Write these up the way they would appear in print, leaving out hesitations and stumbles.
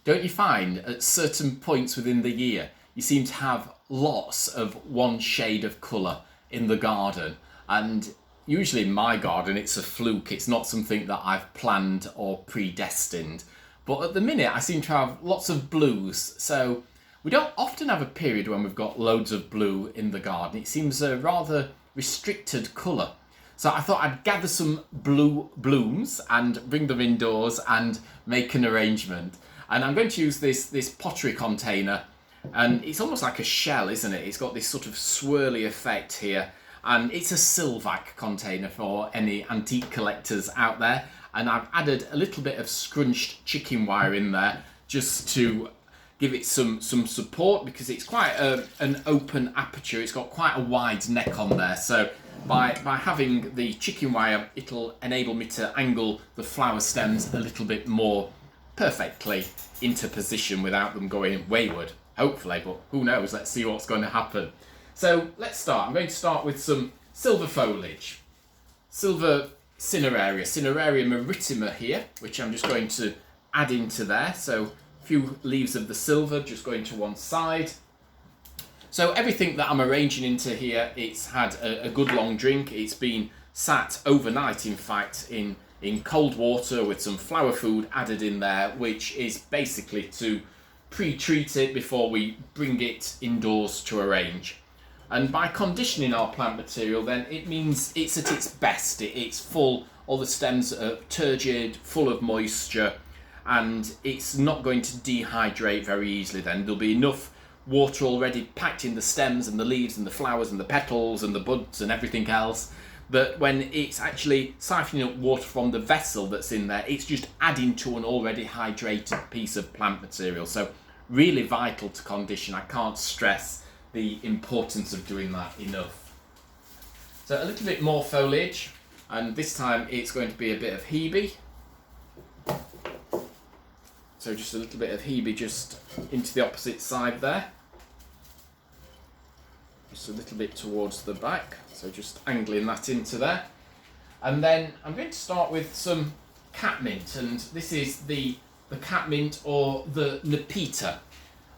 Don't you find at certain points within the year, you seem to have lots of one shade of colour in the garden? And usually in my garden, it's a fluke. It's not something that I've planned or predestined. But at the minute, I seem to have lots of blues. So we don't often have a period when we've got loads of blue in the garden. It seems a rather restricted colour. So I thought I'd gather some blue blooms and bring them indoors and make an arrangement. And I'm going to use this pottery container, and it's almost like a shell, isn't it? It's got this sort of swirly effect here, and it's a Silvac container for any antique collectors out there. And I've added a little bit of scrunched chicken wire in there just to give it some support, because it's quite an open aperture. It's got quite a wide neck on there, so by having the chicken wire, it'll enable me to angle the flower stems a little bit more perfectly into position without them going wayward, hopefully, but who knows. Let's see what's going to happen. So let's start. I'm going to start with some silver foliage, silver Cineraria maritima here, which I'm just going to add into there. So a few leaves of the silver just going to one side. So everything that I'm arranging into here, it's had a good long drink. It's been sat overnight, in fact, in cold water with some flower food added in there, which is basically to pre-treat it before we bring it indoors to arrange. And by conditioning our plant material, then it means it's at its best. It's full, all the stems are turgid, full of moisture, and it's not going to dehydrate very easily then. There'll be enough water already packed in the stems and the leaves and the flowers and the petals and the buds and everything else, that when it's actually siphoning up water from the vessel that's in there, it's just adding to an already hydrated piece of plant material. So really vital to condition. I can't stress the importance of doing that enough. So a little bit more foliage, and this time it's going to be a bit of hebe. So just a little bit of hebe just into the opposite side there. Just a little bit towards the back, so just angling that into there. And then I'm going to start with some catmint, and this is the catmint or the nepeta.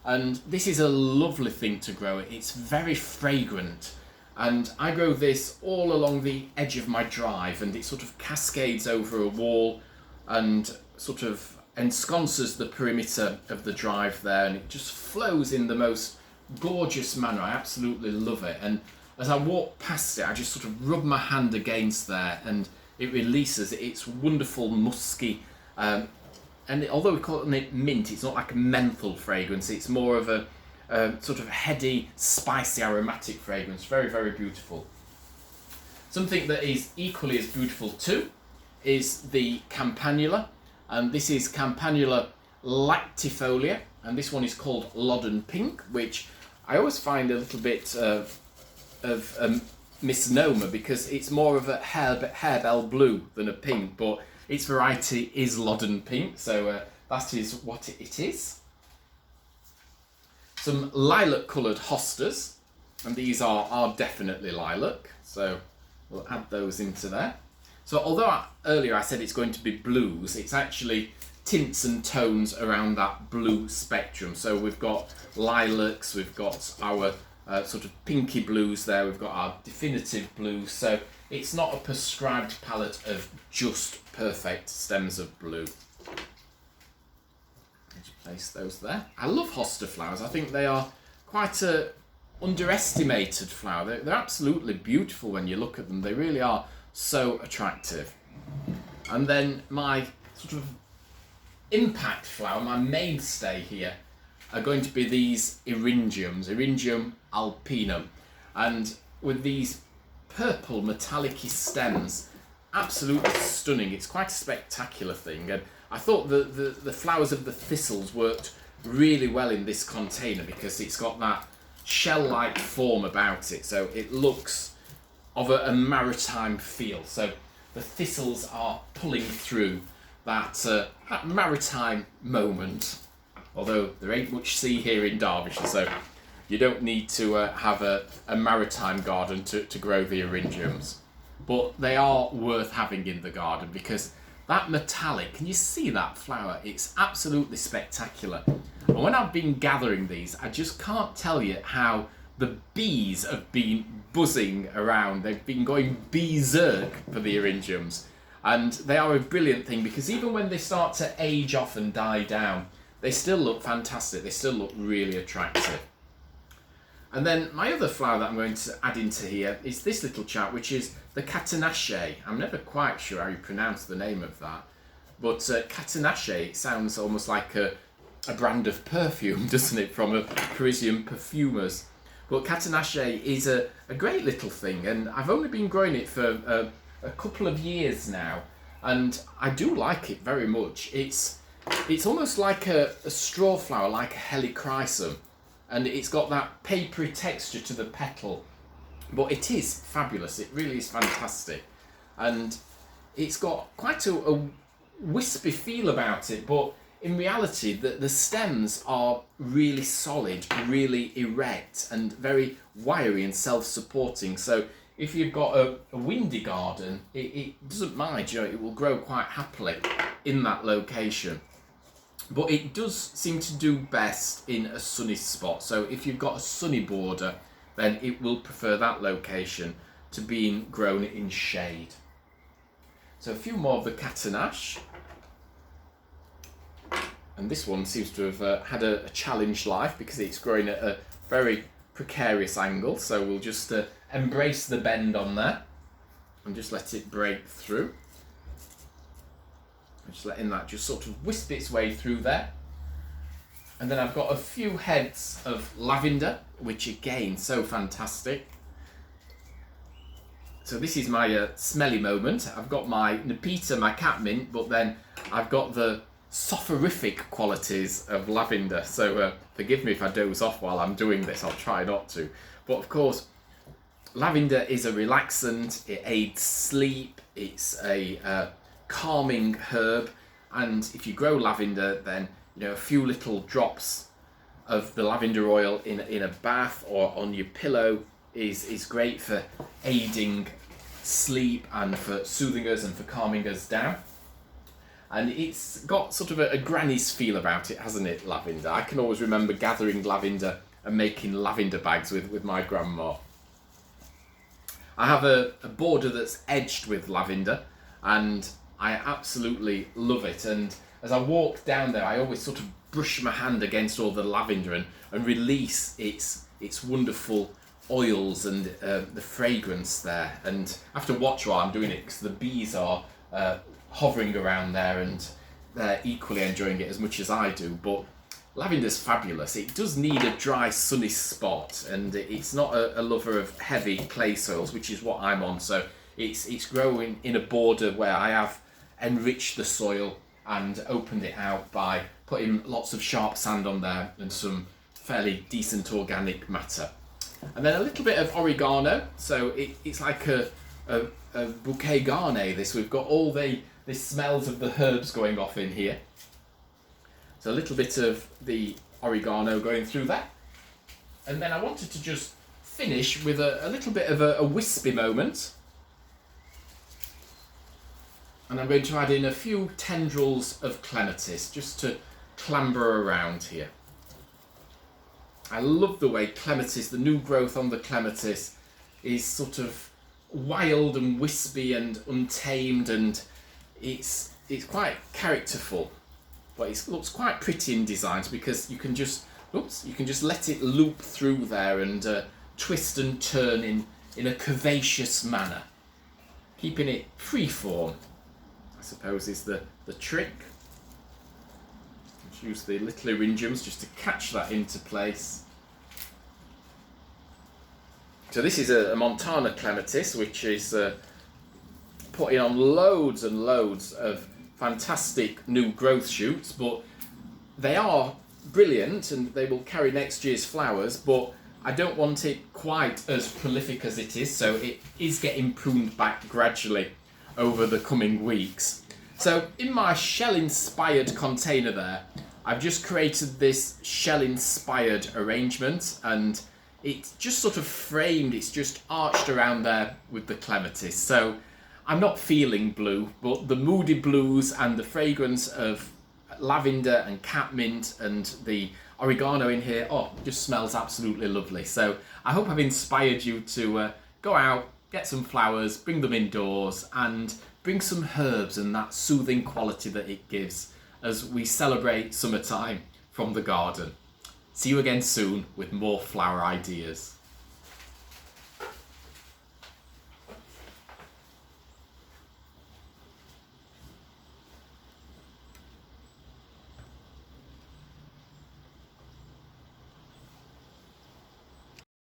And this is a lovely thing to grow. It's very fragrant, and I grow this all along the edge of my drive, and it sort of cascades over a wall and sort of ensconces the perimeter of the drive there, and it just flows in the most gorgeous manner. I absolutely love it, and as I walk past it, I just sort of rub my hand against there, and it releases its wonderful musky, and although we call it mint, it's not like a menthol fragrance. It's more of a sort of heady, spicy, aromatic fragrance. Very, very beautiful. Something that is equally as beautiful too is the campanula, and this is Campanula lactifolia, and this one is called Loddon Pink, which I always find a little bit of a misnomer, because it's more of a harebell blue than a pink, but its variety is Loddon Pink, so that is what it is. Some lilac coloured hostas, and these are definitely lilac, so we'll add those into there. So although earlier I said it's going to be blues, it's actually tints and tones around that blue spectrum. So we've got lilacs, we've got our sort of pinky blues there, we've got our definitive blues, so it's not a prescribed palette of just perfect stems of blue. Just place those there. I love hosta flowers. I think they are quite a underestimated flower. They're absolutely beautiful when you look at them. They really are so attractive. And then my sort of impact flower, my mainstay here, are going to be these eryngiums, Eryngium alpinum, and with these purple metallic-y stems, absolutely stunning. It's quite a spectacular thing, and I thought the flowers of the thistles worked really well in this container, because it's got that shell-like form about it, so it looks of a maritime feel. So the thistles are pulling through that maritime moment, although there ain't much sea here in Derbyshire, so you don't need to have a maritime garden to grow the eryngiums. But they are worth having in the garden, because that metallic, can you see that flower? It's absolutely spectacular. And when I've been gathering these, I just can't tell you how the bees have been buzzing around. They've been going berserk for the eryngiums. And they are a brilliant thing because even when they start to age off and die down, they still look fantastic. They still look really attractive. And then my other flower that I'm going to add into here is this little chap, which is the Catenaceae. I'm never quite sure how you pronounce the name of that. But Catenaceae sounds almost like a brand of perfume, doesn't it, from a Parisian perfumers. But Catenaceae is a great little thing, and I've only been growing it for a couple of years now, and I do like it very much. It's almost like a straw flower, like a helichrysum, and it's got that papery texture to the petal, but it is fabulous. It really is fantastic, and it's got quite a wispy feel about it, but in reality the stems are really solid, really erect, and very wiry and self-supporting. So if you've got a windy garden, it doesn't mind, it will grow quite happily in that location. But it does seem to do best in a sunny spot. So if you've got a sunny border, then it will prefer that location to being grown in shade. So a few more of the Catenache. And this one seems to have had a challenged life because it's growing at a very precarious angle. So we'll just embrace the bend on there and just let it break through. Just letting that just sort of wisp its way through there. And then I've got a few heads of lavender, which again, so fantastic. So this is my smelly moment. I've got my Nepeta, my catmint, but then I've got the soporific qualities of lavender. So forgive me if I doze off while I'm doing this, I'll try not to. But of course, lavender is a relaxant, it aids sleep, it's a calming herb, and if you grow lavender, then a few little drops of the lavender oil in a bath or on your pillow is great for aiding sleep and for soothing us and for calming us down. And it's got sort of a granny's feel about it, hasn't it, lavender? I can always remember gathering lavender and making lavender bags with my grandma. I have a border that's edged with lavender, and I absolutely love it. And as I walk down there, I always sort of brush my hand against all the lavender and release its wonderful oils and the fragrance there. And I have to watch while I'm doing it because the bees are hovering around there and they're equally enjoying it as much as I do. But lavender's fabulous. It does need a dry, sunny spot, and it's not a lover of heavy clay soils, which is what I'm on. So it's growing in a border where I have enriched the soil and opened it out by putting lots of sharp sand on there and some fairly decent organic matter. And then a little bit of oregano. So it's like a bouquet garni, this. We've got all the smells of the herbs going off in here. So a little bit of the oregano going through that. And then I wanted to just finish with a little bit of a wispy moment. And I'm going to add in a few tendrils of clematis just to clamber around here. I love the way clematis, the new growth on the clematis, is sort of wild and wispy and untamed, and it's quite characterful, but it looks quite pretty in designs because you can just let it loop through there and twist and turn in a curvaceous manner, keeping it freeform, I suppose, is the trick. Let's use the little eryngiums just to catch that into place. So this is a Montana clematis, which is putting on loads and loads of fantastic new growth shoots, but they are brilliant and they will carry next year's flowers, but I don't want it quite as prolific as it is, so it is getting pruned back gradually over the coming weeks. So in my shell-inspired container there, I've just created this shell-inspired arrangement, and it's just sort of framed, it's just arched around there with the clematis. So I'm not feeling blue, but the moody blues and the fragrance of lavender and catmint and the oregano in here, oh, just smells absolutely lovely. So I hope I've inspired you to go out, get some flowers, bring them indoors, and bring some herbs and that soothing quality that it gives as we celebrate summertime from the garden. See you again soon with more flower ideas.